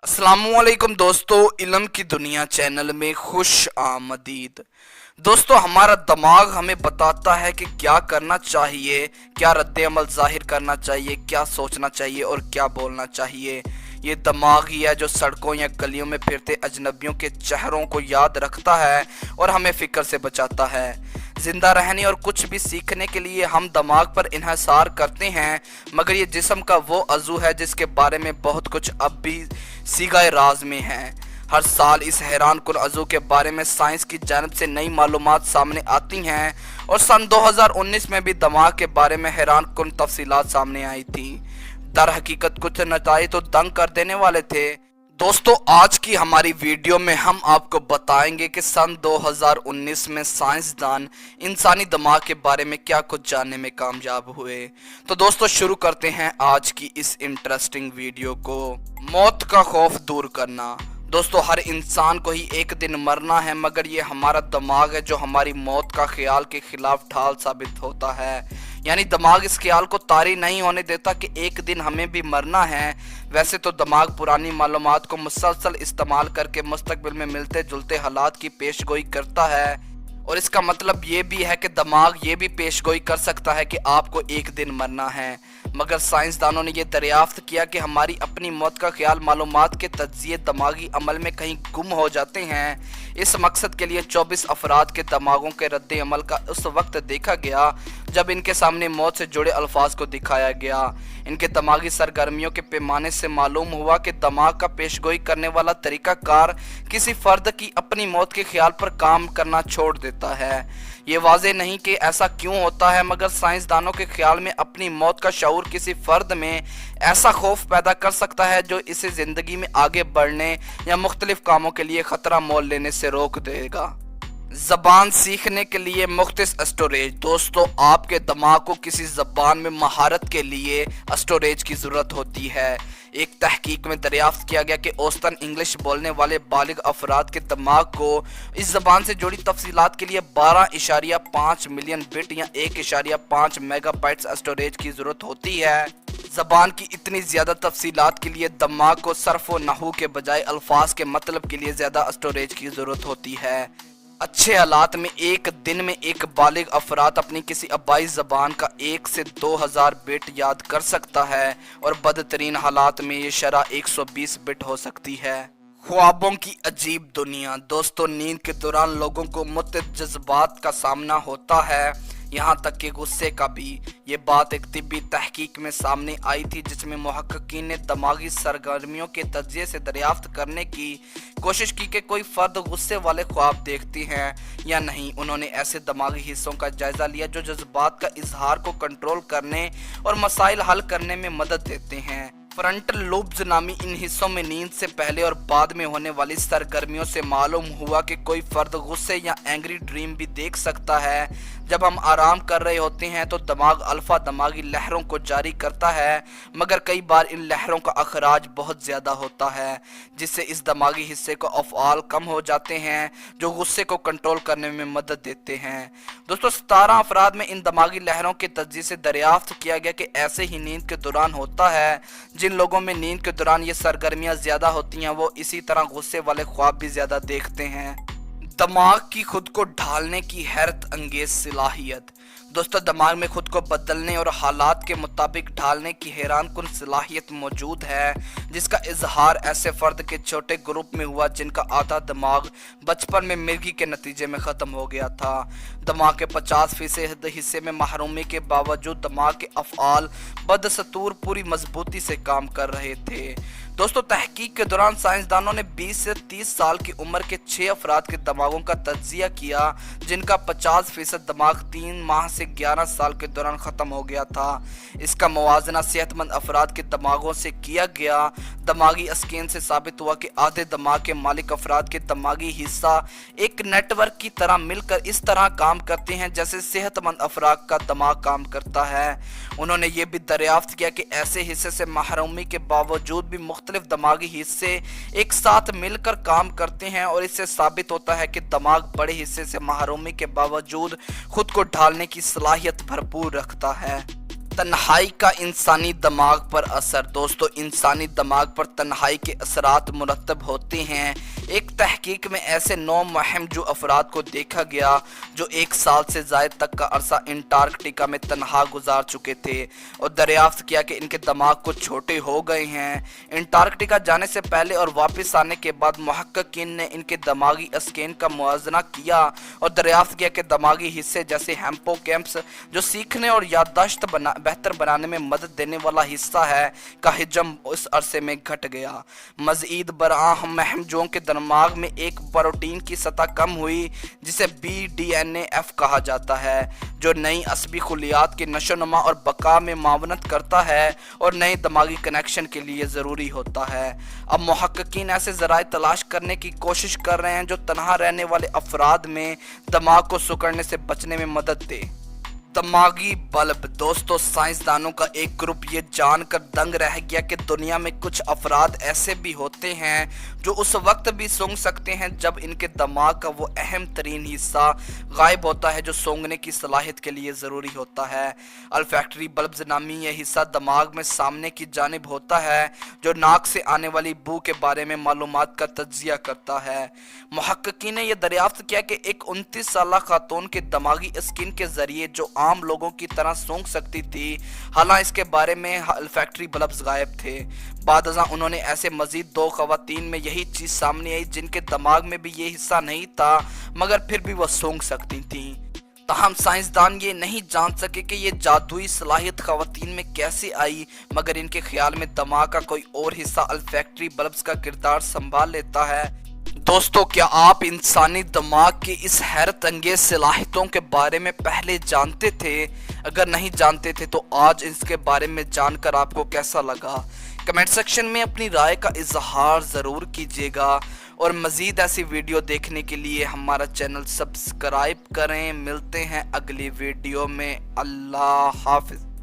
अस्सलामुअलैकुम दोस्तों, इल्म की दुनिया चैनल में खुश आमदीद। दोस्तों, हमारा दिमाग हमें बताता है कि क्या करना चाहिए, क्या रद्द अमल जाहिर करना चाहिए, क्या सोचना चाहिए और क्या बोलना चाहिए। ये दिमाग ही है जो सड़कों या गलियों में फिरते अजनबियों के चेहरों को याद रखता है और हमें फिक्र से बचाता है। जिंदा रहने और कुछ भी सीखने के लिए हम दिमाग पर इन्हिसार करते हैं, मगर ये जिस्म का वो अज़ू है जिसके बारे में बहुत कुछ अब भी सीगाए राज में है। हर साल इस हैरान कुन अज़ू के बारे में साइंस की जानिब से नई मालूमात सामने आती हैं और सन 2019 में भी दिमाग के बारे में हैरान कुन तफसीलात सामने आई थी। दर हकीकत कुछ नताइज तो दंग कर देने वाले थे। दोस्तों, आज की हमारी वीडियो में हम आपको बताएंगे कि सन 2019 में साइंसदान इंसानी दिमाग के बारे में क्या कुछ जानने में कामयाब हुए। तो दोस्तों, शुरू करते हैं आज की इस इंटरेस्टिंग वीडियो को। मौत का खौफ दूर करना। दोस्तों, हर इंसान को ही एक दिन मरना है, मगर ये हमारा दिमाग है जो हमारी मौत का ख्याल के खिलाफ ढाल साबित होता है। यानी दिमाग इस ख्याल को तारी नहीं होने देता कि एक दिन हमें भी मरना है। वैसे तो दिमाग पुरानी मालूमात को मुसलसल इस्तेमाल करके मुस्तकबिल में मिलते जुलते हालात की पेशगोई करता है, और इसका मतलब ये भी है कि दिमाग ये भी पेशगोई कर सकता है कि आपको एक दिन मरना है। मगर साइंसदानों ने यह दरियाफ्त किया कि हमारी अपनी मौत का ख्याल मालूमात के तज्जिए दिमागी अमल में कहीं गुम हो जाते हैं। इस मकसद के लिए 24 अफराद के दिमागों के रद्द अमल का उस वक्त देखा गया जब इनके सामने मौत से जुड़े अल्फाज को दिखाया गया। इनके दिमागी सरगर्मियों के पैमाने से मालूम हुआ कि दिमाग का पेशगोई करने वाला तरीकाकार किसी फर्द की अपनी मौत के ख्याल पर काम करना छोड़ देता है। ये वाज़ेह नहीं कि ऐसा क्यों होता है, मगर साइंसदानों के ख्याल में अपनी मौत का शऊर किसी फर्द में ऐसा खौफ पैदा कर सकता है जो इसे ज़िंदगी में आगे बढ़ने या मुख्तलिफ कामों के लिए ख़तरा मोल लेने से रोक देगा। ज़बान सीखने के लिए मुख्तस स्टोरेज। दोस्तों, आपके दिमाग को किसी ज़बान में महारत के लिए स्टोरेज की ज़रूरत होती है। एक तहकीक में दरियाफ्त किया गया कि औसतन इंग्लिश बोलने वाले बालिग अफराद के दिमाग को इस ज़बान से जुड़ी तफसीलात के लिए 12.5 मिलियन बिट या 1.5 मेगाबाइट्स स्टोरेज की ज़रूरत होती है। ज़बान की इतनी ज़्यादा तफसीलात के लिए दिमाग को सर्फ व नहू के बजाय अल्फाज के मतलब के लिए ज़्यादा स्टोरेज की ज़रूरत होती है। अच्छे हालात में एक दिन में एक बालिग अफराद अपनी किसी आबाई ज़बान का 1 से 2000 बिट याद कर सकता है, और बदतरीन हालात में ये शरह 120 बिट हो सकती है। ख्वाबों की अजीब दुनिया। दोस्तों, नींद के दौरान लोगों को मुख्तलिफ जज्बात का सामना होता है, यहाँ तक कि गुस्से का भी। ये बात एक तिब्बी तहकीक में सामने आई थी जिसमें मुहक्किकीन ने दिमागी सरगर्मियों के तज्जिए से दरियाफ्त करने की कोशिश की कि कोई फर्द गुस्से वाले ख्वाब देखती हैं या नहीं। उन्होंने ऐसे दिमागी हिस्सों का जायजा लिया जो जज्बात का इजहार को कंट्रोल करने और मसाइल हल करने में मदद देते हैं। फ्रंटल लोब्स नामी इन हिस्सों में नींद से पहले और बाद में होने वाली सरगर्मियों से मालूम हुआ कि कोई फर्द गुस्से या एंग्री ड्रीम भी देख सकता है। जब हम आराम कर रहे होते हैं तो दिमाग अल्फा दिमागी लहरों को जारी करता है, मगर कई बार इन लहरों का अखराज बहुत ज़्यादा होता है, जिससे इस दिमागी हिस्से को अफ़आल कम हो जाते हैं जो गुस्से को कंट्रोल करने में मदद देते हैं। दोस्तों, 17 अफराद में इन दिमागी लहरों के तज्जिए से दरियाफ्त किया गया कि ऐसे ही नींद के दौरान होता है। जिन लोगों में नींद के दौरान ये सरगर्मियाँ ज़्यादा होती हैं वो इसी तरह गुस्से वाले ख्वाब भी ज़्यादा देखते हैं। दिमाग की खुद को ढालने की हैरत अंगेज सलाहियत। दोस्तों, दिमाग में खुद को बदलने और हालात के मुताबिक ढालने की हैरान कुन सलाहियत मौजूद है, जिसका इजहार ऐसे फर्द के छोटे ग्रुप में हुआ जिनका आधा दिमाग बचपन में मिर्गी के नतीजे में ख़त्म हो गया था। दिमाग के 50% हिस्से में महरूमी के बावजूद दिमाग के अफ़आल बदस्तूर पूरी मजबूती से काम कर रहे थे। दोस्तों, तहकीक के दौरान साइंसदानों ने 20 से 30 साल की उम्र के 6 अफराद के दिमागों का तज्जिया किया जिनका 50% दिमाग 3 माह से 11 साल के दौरान ख़त्म हो गया था। इसका मुवाजना सेहतमंद अफराद के दिमागों से किया गया। दिमागी स्कैन से साबित हुआ कि आधे दिमाग के मालिक अफराद के दिमागी हिस्सा एक नेटवर्क की तरह मिलकर इस तरह काम करते हैं जैसे सेहतमंद अफराद का दिमाग काम करता है। उन्होंने ये भी दरियाफ्त किया कि ऐसे हिस्से से महरूमी के बावजूद भी मुख्तलिफ दिमागी हिस्से एक साथ मिलकर काम करते हैं, और इससे साबित होता है कि दिमाग बड़े हिस्से से महरूमी के बावजूद खुद को ढालने की सलाहियत भरपूर रखता है। तन्हाई का इंसानी दिमाग पर असर। दोस्तों, इंसानी दिमाग पर तन्हाई के असरात मुरतब होते हैं। एक तहकीक में ऐसे 9 महम जो अफराद को देखा गया जो 1 साल से ज़ायद तक का अरसा अंटार्कटिका में तन्हा गुजार चुके थे और दरियाफ्त किया कि इनके दिमाग कुछ छोटे हो गए हैं। अंटार्कटिका जाने से पहले और वापस आने के बाद मुहक्किकीन ने इनके दिमागी स्कैन का मुआजना किया और दरियाफ्त किया कि दिमागी हिस्से जैसे हिप्पोकैम्पस जो सीखने और याददाश्त बेहतर बनाने में मदद देने वाला हिस्सा है का हिजम उस अरसे में घट गया। मज़ीद बरआं महमजों के दिमाग में एक प्रोटीन की सतह कम हुई जिसे BDNF कहा जाता है, जो नई असबी खुलियात की नशोनुमा और बका में मावनत करता है और नए दिमागी कनेक्शन के लिए ज़रूरी होता है। अब मुहक्किकीन ऐसे ज़राए तलाश करने की कोशिश कर रहे हैं जो तन्हा रहने वाले अफराद में दिमाग को सिकुड़ने से बचने में मदद दे। दिमागी बल्ब। दोस्तों, साइंसदानों का एक ग्रुप ये जानकर दंग रह गया कि दुनिया में कुछ अफराद ऐसे भी होते हैं जो उस वक्त भी सूंघ सकते हैं जब इनके दिमाग का वो अहम तरीन हिस्सा गायब होता है जो सूंघने की सलाहियत के लिए ज़रूरी होता है। अल्फैक्टरी बल्ब्स नामी यह हिस्सा दिमाग में सामने की जानिब होता है जो नाक से आने वाली बू के बारे में मालूमात का तज्जिया करता है। मुहक्किकीन ने यह दरियाफ्त किया कि एक 29 साला खातून के दिमागी स्किन के जरिए जो आम लोगों की तरह सूंघ सकती थी, हालांकि इसके बारे में अल्फैक्टरी बल्ब्स गायब थे। बादशाह उन्होंने ऐसे मजीद 2 खवातीन में यही चीज सामने आई जिनके दिमाग में भी ये हिस्सा नहीं था मगर फिर भी वह सूंघ सकती थी। ताहम साइंसदान ये नहीं जान सके कि ये जादुई सलाहियत खवातीन में कैसे आई, मगर इनके ख्याल में दिमाग का कोई और हिस्सा अल्फैक्टरी बल्ब्स का किरदार संभाल लेता है। दोस्तों, क्या आप इंसानी दिमाग की इस हैरत अंगेज सलाहियतों के बारे में पहले जानते थे? अगर नहीं जानते थे तो आज इसके बारे में जानकर आपको कैसा लगा? कमेंट सेक्शन में अपनी राय का इजहार ज़रूर कीजिएगा और मज़ीद ऐसी वीडियो देखने के लिए हमारा चैनल सब्सक्राइब करें। मिलते हैं अगली वीडियो में। अल्लाह हाफिज़।